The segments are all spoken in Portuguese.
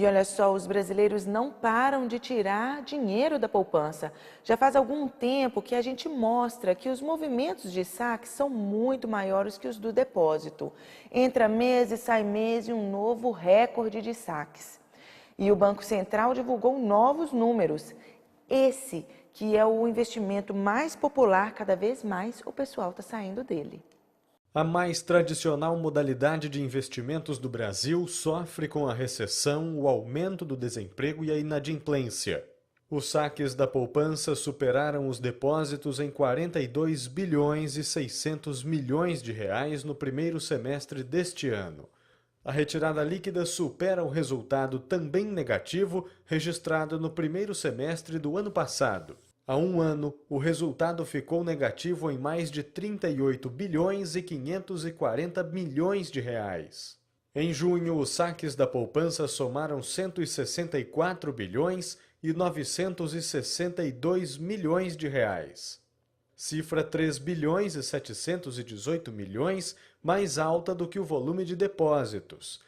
E olha só, os brasileiros não param de tirar dinheiro da poupança. Já faz algum tempo que a gente mostra que os movimentos de saque são muito maiores que os do depósito. Entra mês e sai mês e um novo recorde de saques. E o Banco Central divulgou novos números. Esse que é o investimento mais popular, cada vez mais o pessoal está saindo dele. A mais tradicional modalidade de investimentos do Brasil sofre com a recessão, o aumento do desemprego e a inadimplência. Os saques da poupança superaram os depósitos em 42 bilhões e 600 milhões de reais no primeiro semestre deste ano. A retirada líquida supera o resultado também negativo registrado no primeiro semestre do ano passado. Há um ano, o resultado ficou negativo em mais de 38 bilhões e 540 milhões de reais. Em junho, os saques da poupança somaram 164 bilhões e 962 milhões de reais. Cifra 3 bilhões e 718 milhões, mais alta do que o volume de depósitos.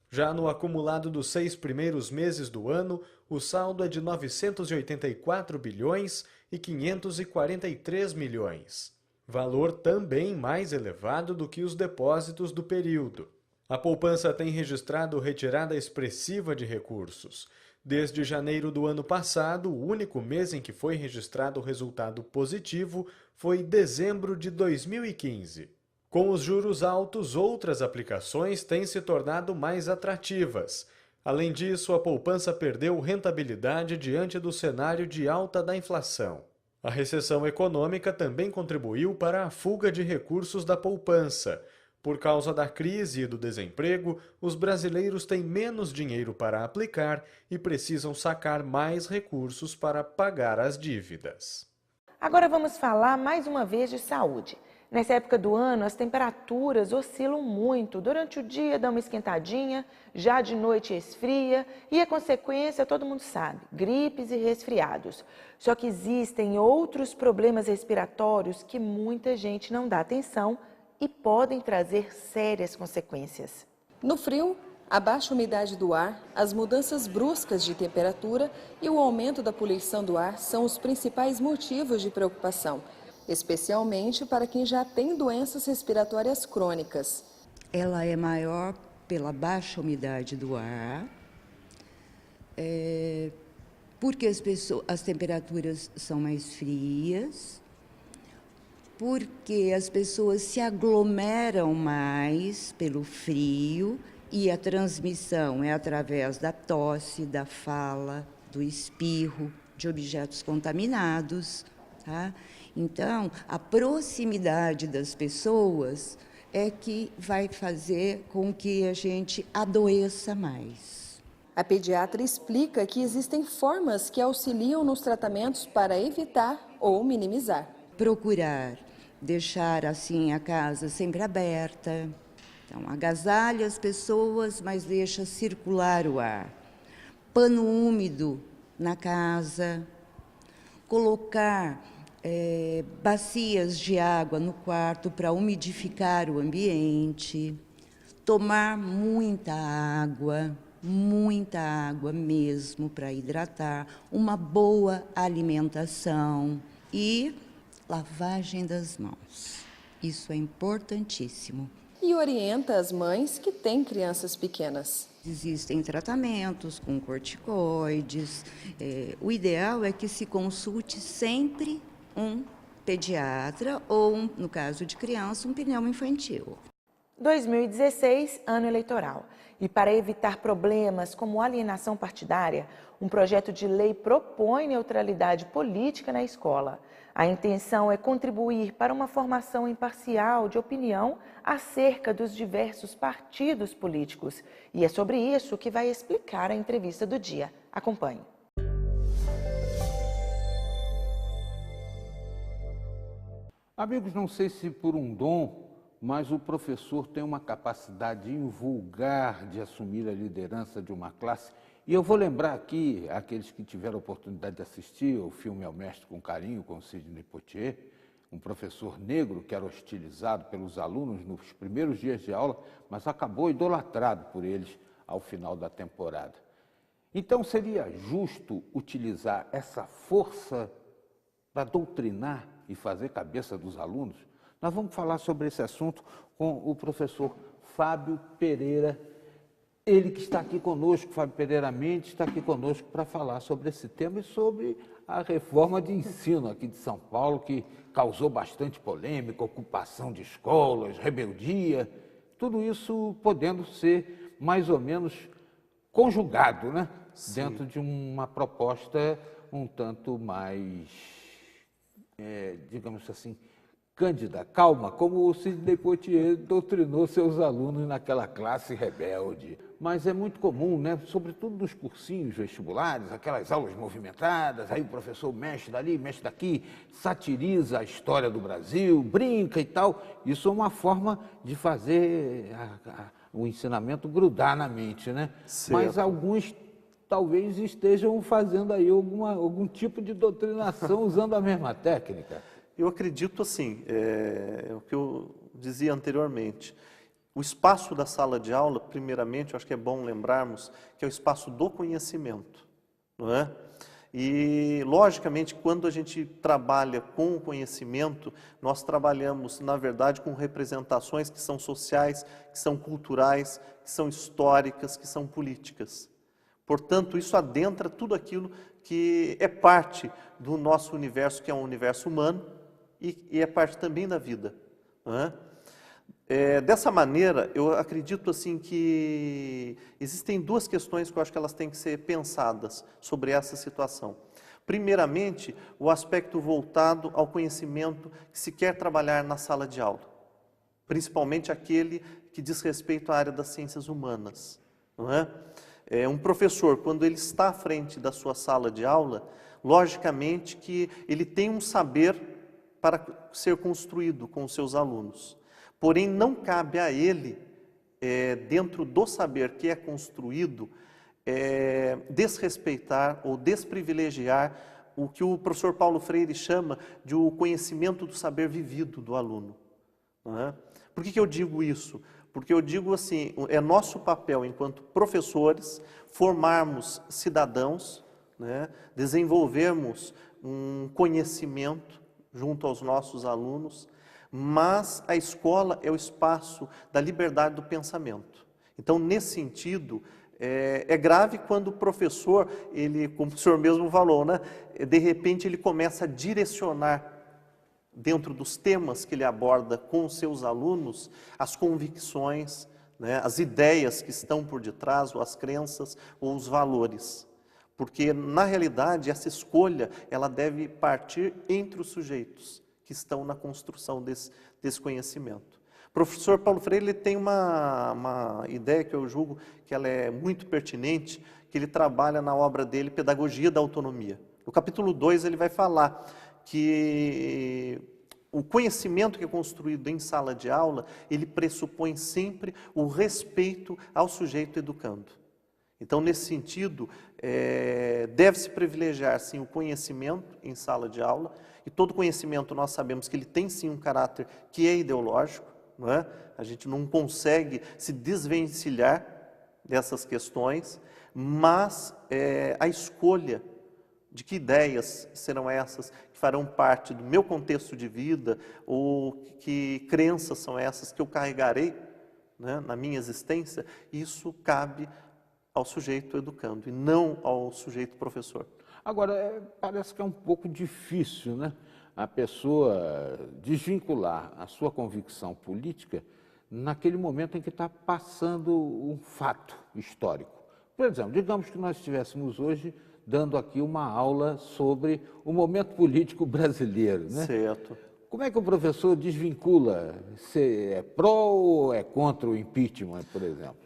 Já no acumulado dos 6 primeiros meses do ano, o saldo é de 984 bilhões e 543 milhões. Valor também mais elevado do que os depósitos do período. A poupança tem registrado retirada expressiva de recursos. Desde janeiro do ano passado, o único mês em que foi registrado resultado positivo foi dezembro de 2015. Com os juros altos, outras aplicações têm se tornado mais atrativas. Além disso, a poupança perdeu rentabilidade diante do cenário de alta da inflação. A recessão econômica também contribuiu para a fuga de recursos da poupança. Por causa da crise e do desemprego, os brasileiros têm menos dinheiro para aplicar e precisam sacar mais recursos para pagar as dívidas. Agora vamos falar mais uma vez de saúde. Nessa época do ano, as temperaturas oscilam muito. Durante o dia dá uma esquentadinha, já de noite esfria e a consequência todo mundo sabe, gripes e resfriados. Só que existem outros problemas respiratórios que muita gente não dá atenção e podem trazer sérias consequências. No frio, a baixa umidade do ar, as mudanças bruscas de temperatura e o aumento da poluição do ar são os principais motivos de preocupação, especialmente para quem já tem doenças respiratórias crônicas. Ela é maior pela baixa umidade do ar, porque as temperaturas são mais frias, porque as pessoas se aglomeram mais pelo frio e a transmissão é através da tosse, da fala, do espirro, de objetos contaminados, tá? Então, a proximidade das pessoas é que vai fazer com que a gente adoeça mais. A pediatra explica que existem formas que auxiliam nos tratamentos para evitar ou minimizar. Procurar deixar assim a casa sempre aberta. Então, agasalha as pessoas, mas deixa circular o ar. Pano úmido na casa. Colocar bacias de água no quarto para umidificar o ambiente. Tomar muita água mesmo para hidratar. Uma boa alimentação e lavagem das mãos. Isso é importantíssimo. E orienta as mães que têm crianças pequenas. Existem tratamentos com corticoides. O ideal é que se consulte sempre um pediatra ou, no caso de criança, um pneumo infantil. 2016, ano eleitoral. E para evitar problemas como alienação partidária, um projeto de lei propõe neutralidade política na escola. A intenção é contribuir para uma formação imparcial de opinião acerca dos diversos partidos políticos. E é sobre isso que vai explicar a entrevista do dia. Acompanhe. Amigos, não sei se por um dom, mas o professor tem uma capacidade invulgar de assumir a liderança de uma classe. E eu vou lembrar aqui, aqueles que tiveram a oportunidade de assistir o filme Ao Mestre com Carinho, com Sidney Poitier, um professor negro que era hostilizado pelos alunos nos primeiros dias de aula, mas acabou idolatrado por eles ao final da temporada. Então, seria justo utilizar essa força para doutrinar e fazer cabeça dos alunos? Nós vamos falar sobre esse assunto com o professor Fábio Pereira, ele que está aqui conosco, Fábio Pereira Mendes, está aqui conosco para falar sobre esse tema e sobre a reforma de ensino aqui de São Paulo, que causou bastante polêmica, ocupação de escolas, rebeldia, tudo isso podendo ser mais ou menos conjugado, né? Dentro de uma proposta um tanto mais, digamos assim, cândida, calma, como o Sidney Poitier doutrinou seus alunos naquela classe rebelde. Mas é muito comum, né? Sobretudo nos cursinhos vestibulares, aquelas aulas movimentadas, aí o professor mexe dali, mexe daqui, satiriza a história do Brasil, brinca e tal. Isso é uma forma de fazer o ensinamento grudar na mente, né? Certo. Mas alguns talvez estejam fazendo aí algum tipo de doutrinação usando a mesma técnica. Eu acredito assim, é o que eu dizia anteriormente. O espaço da sala de aula, primeiramente, eu acho que é bom lembrarmos que é o espaço do conhecimento, não é? E, logicamente, quando a gente trabalha com o conhecimento, nós trabalhamos, na verdade, com representações que são sociais, que são culturais, que são históricas, que são políticas. Portanto, isso adentra tudo aquilo que é parte do nosso universo, que é um universo humano, e é parte também da vida, não é? Dessa maneira, eu acredito assim que existem duas questões que eu acho que elas têm que ser pensadas sobre essa situação. Primeiramente, o aspecto voltado ao conhecimento que se quer trabalhar na sala de aula, principalmente aquele que diz respeito à área das ciências humanas, não é? Um professor, quando ele está à frente da sua sala de aula, logicamente que ele tem um saber para ser construído com os seus alunos. Porém, não cabe a ele, dentro do saber que é construído, desrespeitar ou desprivilegiar o que o professor Paulo Freire chama de o conhecimento do saber vivido do aluno. Não é? Por que eu digo isso? Porque eu digo assim, é nosso papel enquanto professores formarmos cidadãos, né, desenvolvermos um conhecimento junto aos nossos alunos, mas a escola é o espaço da liberdade do pensamento. Então, nesse sentido, é grave quando o professor, ele, como o senhor mesmo falou, né, de repente ele começa a direcionar dentro dos temas que ele aborda com os seus alunos, as convicções, né, as ideias que estão por detrás, ou as crenças, ou os valores. Porque, na realidade, essa escolha, ela deve partir entre os sujeitos que estão na construção desse conhecimento. O professor Paulo Freire ele tem uma ideia que eu julgo que ela é muito pertinente, que ele trabalha na obra dele, Pedagogia da Autonomia. No capítulo 2 ele vai falar que o conhecimento que é construído em sala de aula, ele pressupõe sempre o respeito ao sujeito educando. Então, nesse sentido, deve-se privilegiar, sim, o conhecimento em sala de aula, e todo conhecimento nós sabemos que ele tem, sim, um caráter que é ideológico, não é? A gente não consegue se desvencilhar dessas questões, mas a escolha de que ideias serão essas que farão parte do meu contexto de vida, ou que crenças são essas que eu carregarei, né, na minha existência, isso cabe ao sujeito educando e não ao sujeito professor. Agora, parece que é um pouco difícil, né, a pessoa desvincular a sua convicção política naquele momento em que está passando um fato histórico. Por exemplo, digamos que nós estivéssemos hoje dando aqui uma aula sobre o momento político brasileiro, né? Certo. Como é que o professor desvincula se é pró ou é contra o impeachment, por exemplo?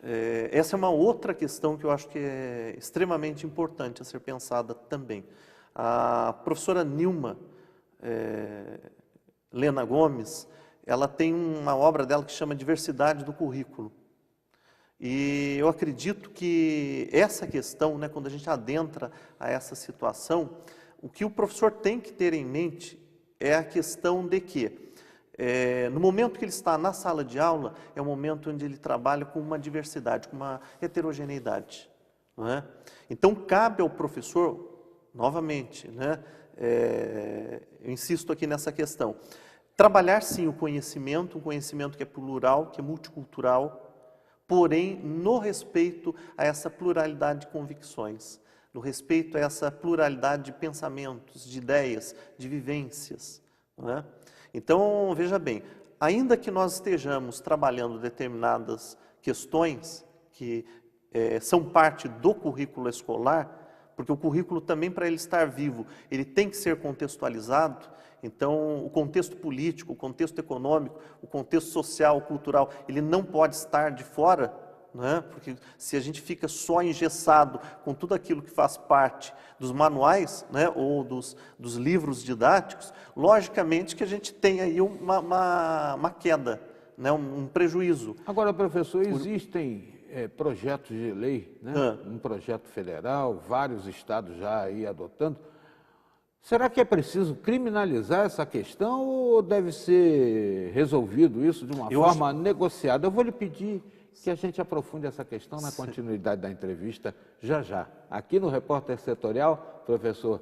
Essa é uma outra questão que eu acho que é extremamente importante a ser pensada também. A professora Nilma Lena Gomes, ela tem uma obra dela que chama Diversidade do Currículo. E eu acredito que essa questão, né, quando a gente adentra a essa situação, o que o professor tem que ter em mente é a questão de que, no momento que ele está na sala de aula, é o momento onde ele trabalha com uma diversidade, com uma heterogeneidade, não é? Então, cabe ao professor, novamente, né, eu insisto aqui nessa questão, trabalhar sim o conhecimento, um conhecimento que é plural, que é multicultural, porém no respeito a essa pluralidade de convicções, no respeito a essa pluralidade de pensamentos, de ideias, de vivências, não é? Então, veja bem, ainda que nós estejamos trabalhando determinadas questões que são parte do currículo escolar, porque o currículo também, para ele estar vivo, ele tem que ser contextualizado. Então, o contexto político, o contexto econômico, o contexto social, cultural, ele não pode estar de fora, não é? Porque se a gente fica só engessado com tudo aquilo que faz parte dos manuais, né, ou dos livros didáticos, logicamente que a gente tem aí uma queda, né, um prejuízo. Agora, professor, existem projetos de lei, né? Um projeto federal, vários estados já aí adotando. Será que é preciso criminalizar essa questão ou deve ser resolvido isso de uma forma negociada? Eu vou lhe pedir que a gente aprofunde essa questão na continuidade da entrevista já. Aqui no Repórter Setorial, professor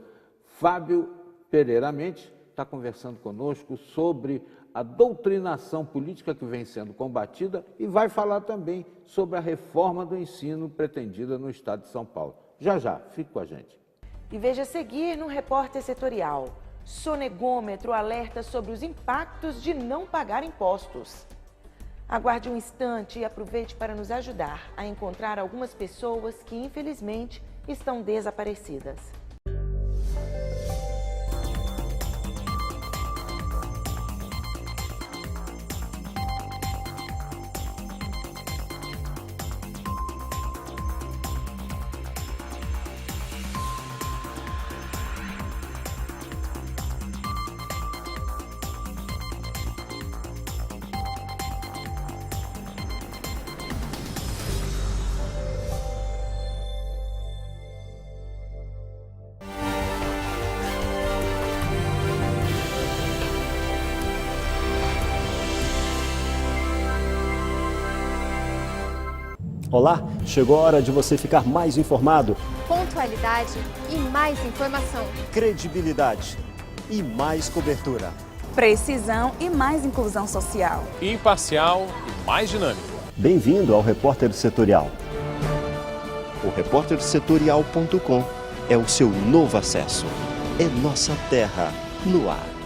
Fábio Pereira Mendes está conversando conosco sobre a doutrinação política que vem sendo combatida e vai falar também sobre a reforma do ensino pretendida no estado de São Paulo. Já, fique com a gente. E veja a seguir no Repórter Setorial. Sonegômetro alerta sobre os impactos de não pagar impostos. Aguarde um instante e aproveite para nos ajudar a encontrar algumas pessoas que, infelizmente, estão desaparecidas. Olá, chegou a hora de você ficar mais informado. Pontualidade e mais informação. Credibilidade e mais cobertura. Precisão e mais inclusão social. Imparcial e mais dinâmico. Bem-vindo ao Repórter Setorial. O repórtersetorial.com é o seu novo acesso. É nossa terra no ar.